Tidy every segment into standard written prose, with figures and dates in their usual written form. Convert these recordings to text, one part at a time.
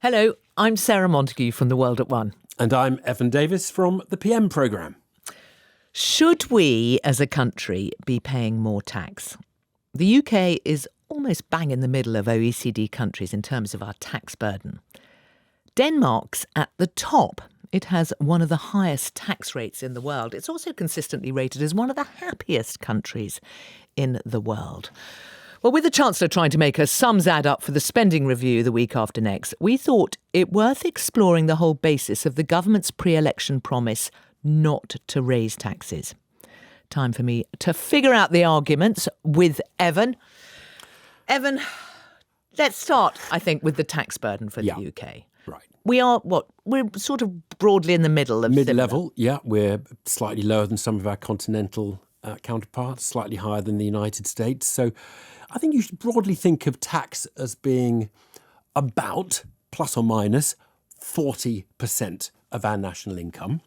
Hello, I'm Sarah Montague from The World at One. And I'm Evan Davies from the PM programme. Should we, as a country, be paying more tax? The UK is almost bang in the middle of OECD countries in terms of our tax burden. Denmark's at the top. It has one of the highest tax rates in the world. It's also consistently rated as one of the happiest countries in the world. Well, with the Chancellor trying to make her sums add up for the spending review the week after next, we thought it worth exploring the whole basis of the government's pre-election promise not to raise taxes. Time for me to figure out the arguments with Evan. Evan, let's start, I think, with the tax burden for the UK. Right. We are, we're sort of broadly in the middle of mid-level, yeah. We're slightly lower than some of our continental counterparts, slightly higher than the United States. So I think you should broadly think of tax as being about, plus or minus, 40% of our national income.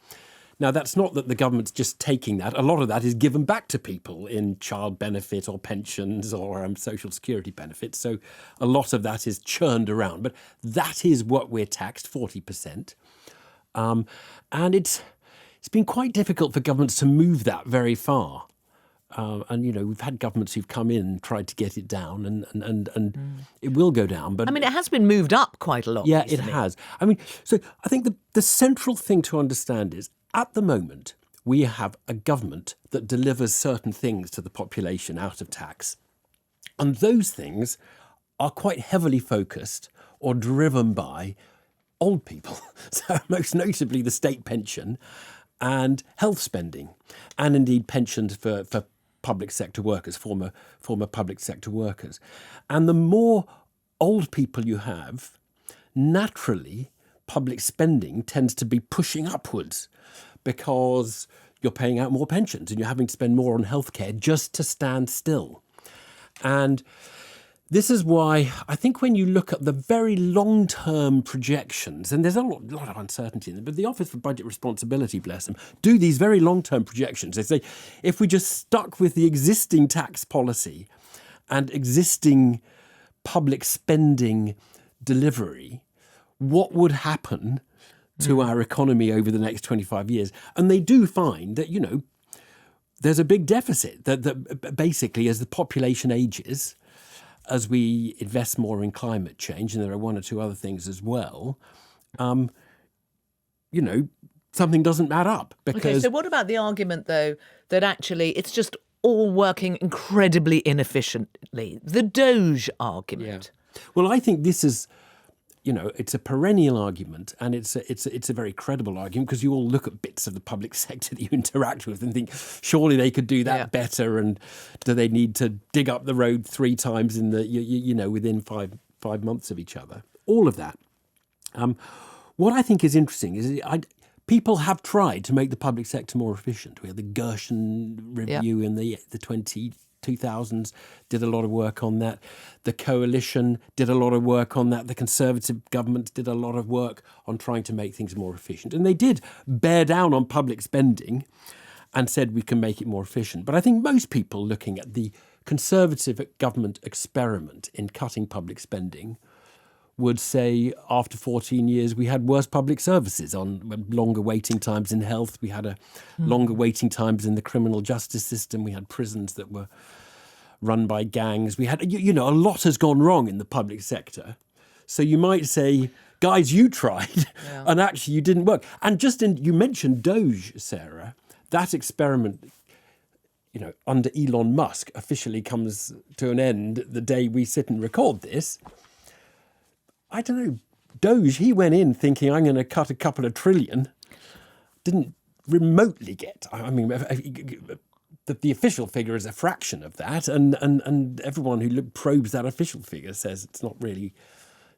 Now, that's not that the government's just taking that. A lot of that is given back to people in child benefit or pensions or social security benefits. So a lot of that is churned around. But that is what we're taxed, 40%. And it's been quite difficult for governments to move that very far. And, you know, we've had governments who've come in and tried to get it down and it will go down. But I mean, it has been moved up quite a lot. Yeah, recently. it has. I mean, so I think the central thing to understand is at the moment, we have a government that delivers certain things to the population out of tax. And those things are quite heavily focused or driven by old people. So most notably the state pension and health spending, and indeed pensions for public sector workers, former public sector workers. And the more old people you have, naturally, public spending tends to be pushing upwards because you're paying out more pensions and you're having to spend more on healthcare just to stand still. And this is why I think when you look at the very long-term projections, and there's a lot of uncertainty in them, but the Office for Budget Responsibility, bless them, do these very long-term projections. They say, if we just stuck with the existing tax policy and existing public spending delivery, what would happen to our economy over the next 25 years? And they do find that, you know, there's a big deficit, that basically as the population ages, as we invest more in climate change, and there are one or two other things as well, you know, something doesn't add up. Because Okay, so what about the argument, though, that actually it's just all working incredibly inefficiently? The Doge argument. Yeah. Well, I think this is, you know, it's a perennial argument, and it's a very credible argument, because you all look at bits of the public sector that you interact with and think, surely they could do that better, and do they need to dig up the road 3 times in the you know, within five months of each other? All of that. What I think is interesting is people have tried to make the public sector more efficient. We had the Gershon review in the 2000s, did a lot of work on that. The coalition did a lot of work on that. The Conservative government did a lot of work on trying to make things more efficient. And they did bear down on public spending and said we can make it more efficient. But I think most people looking at the Conservative government experiment in cutting public spending would say after 14 years we had worse public services, on longer waiting times in health. We had longer waiting times in the criminal justice system. We had prisons that were run by gangs. We had, you know, a lot has gone wrong in the public sector. So you might say, guys, you tried and actually you didn't work. And you mentioned Doge, Sarah. That experiment, you know, under Elon Musk officially comes to an end the day we sit and record this. I don't know, Doge, he went in thinking, I'm going to cut a couple of trillion, didn't remotely get, I mean, the official figure is a fraction of that, and everyone who probes that official figure says it's not really...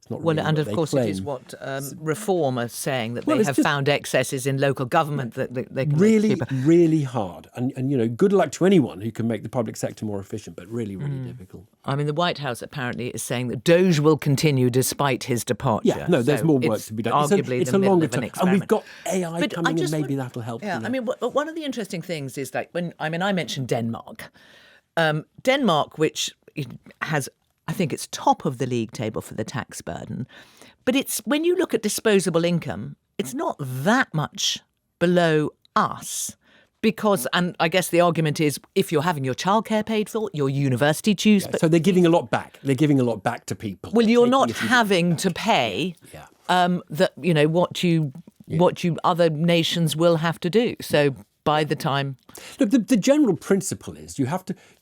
Well, and of course it is what Reform are saying, that they have found excesses in local government that they can really, really hard. And, you know, good luck to anyone who can make the public sector more efficient, but really, really difficult. I mean, the White House apparently is saying that Doge will continue despite his departure. Yeah, no, there's more work to be done. Arguably it's the a middle longer of an term. experiment. And we've got AI coming and maybe that'll help. Yeah, I mean, one of the interesting things is that I mentioned Denmark. Denmark, which has, I think it's top of the league table for the tax burden, But it's when you look at disposable income, it's not that much below us. Because, and I guess the argument is, if you're having your childcare paid for, your university dues... So they're giving a lot back. They're giving a lot back to people. Well, you're not having to pay what you other nations will have to do. So by the time... Look, the general principle is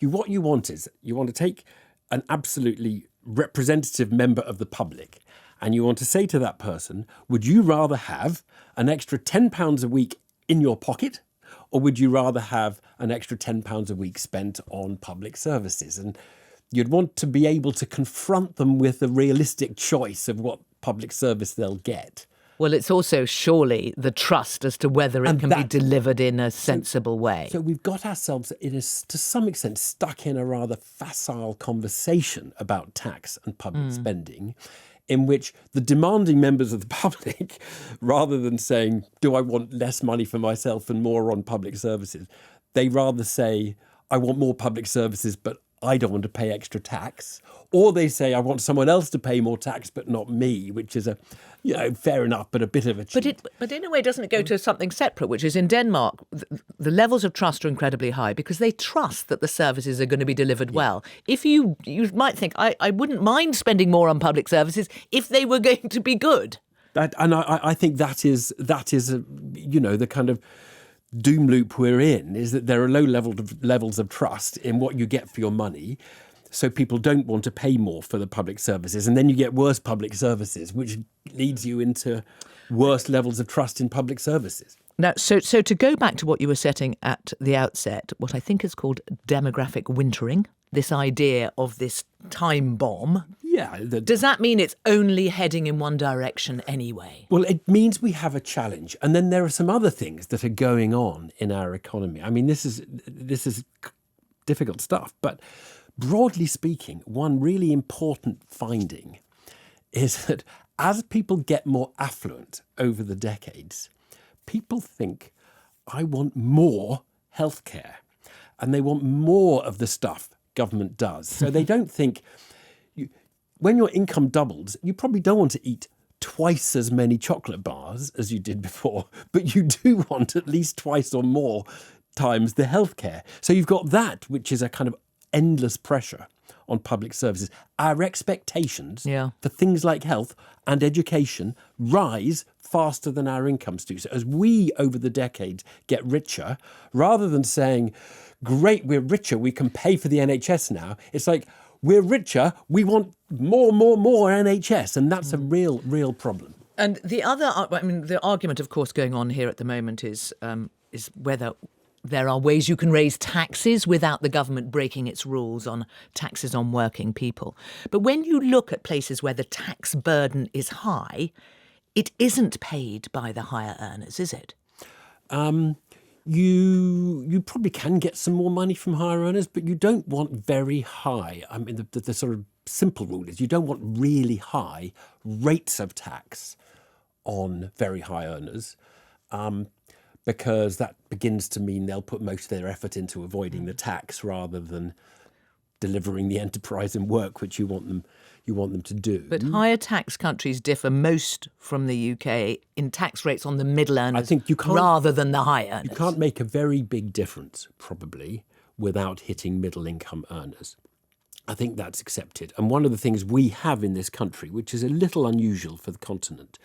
what you want to take an absolutely representative member of the public and you want to say to that person, would you rather have an extra £10 a week in your pocket, or would you rather have an extra £10 a week spent on public services? And you'd want to be able to confront them with a realistic choice of what public service they'll get. Well, it's also surely the trust as to whether it can be delivered in a sensible way. So we've got ourselves, to some extent, stuck in a rather facile conversation about tax and public spending, in which the demanding members of the public, rather than saying, do I want less money for myself and more on public services, they rather say, I want more public services, but I don't want to pay extra tax. Or they say, I want someone else to pay more tax, but not me, which is fair enough, but a bit of a cheat. But in a way, doesn't it go to something separate, which is in Denmark, the levels of trust are incredibly high because they trust that the services are going to be delivered well. If you might think, I wouldn't mind spending more on public services if they were going to be good. I think that is the kind of doom loop we're in, is that there are low levels of trust in what you get for your money. So people don't want to pay more for the public services. And then you get worse public services, which leads you into worse levels of trust in public services. Now, so to go back to what you were setting at the outset, what I think is called demographic wintering, this idea of this time bomb. Yeah. Does that mean it's only heading in one direction anyway? Well, it means we have a challenge. And then there are some other things that are going on in our economy. I mean, this is difficult stuff. But broadly speaking, one really important finding is that as people get more affluent over the decades, people think, I want more healthcare. And they want more of the stuff government does. So they don't think, when your income doubles, you probably don't want to eat twice as many chocolate bars as you did before, but you do want at least twice or more times the healthcare. So you've got that, which is a kind of endless pressure on public services. Our expectations for things like health and education rise faster than our incomes do. So as we, over the decades, get richer, rather than saying, great, we're richer, we can pay for the NHS now, it's like, we're richer, we want more NHS. And that's a real problem. And the argument, of course, going on here at the moment is whether there are ways you can raise taxes without the government breaking its rules on taxes on working people. But when you look at places where the tax burden is high, it isn't paid by the higher earners, is it? You probably can get some more money from higher earners, but you don't want very high. I mean, the sort of simple rule is you don't want really high rates of tax on very high earners, because that begins to mean they'll put most of their effort into avoiding the tax rather than delivering the enterprise and work which you want them to do. But higher tax countries differ most from the UK in tax rates on the middle earners, I think rather than the high earners. You can't make a very big difference, probably, without hitting middle income earners. I think that's accepted. And one of the things we have in this country, which is a little unusual for the continent,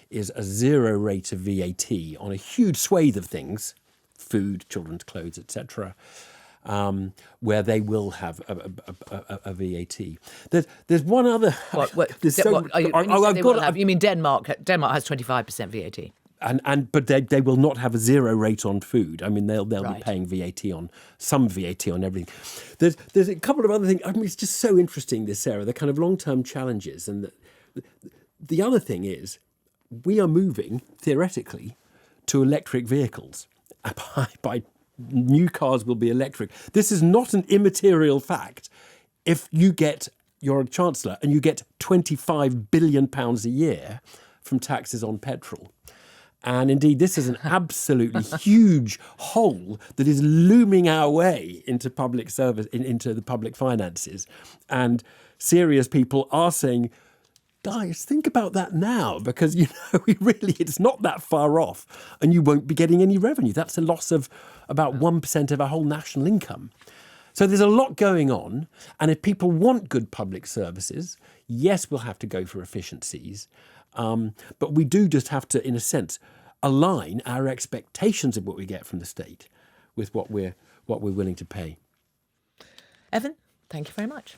is a zero rate of VAT on a huge swathe of things, food, children's clothes, etc., where they will have a VAT. There's one other... You mean Denmark? Denmark has 25% VAT. But they will not have a zero rate on food. I mean, they'll be paying VAT on everything. There's a couple of other things. I mean, it's just so interesting, this area, the kind of long-term challenges. And the other thing is, we are moving, theoretically, to electric vehicles. By new cars will be electric. This is not an immaterial fact. If you're a Chancellor and you get £25 billion a year from taxes on petrol. And indeed, this is an absolutely huge hole that is looming our way into public service, into the public finances. And serious people are saying, guys, think about that now, because, it's not that far off and you won't be getting any revenue. That's a loss of about 1% of our whole national income. So there's a lot going on. And if people want good public services, yes, we'll have to go for efficiencies. But we do just have to, in a sense, align our expectations of what we get from the state with what we're willing to pay. Evan, thank you very much.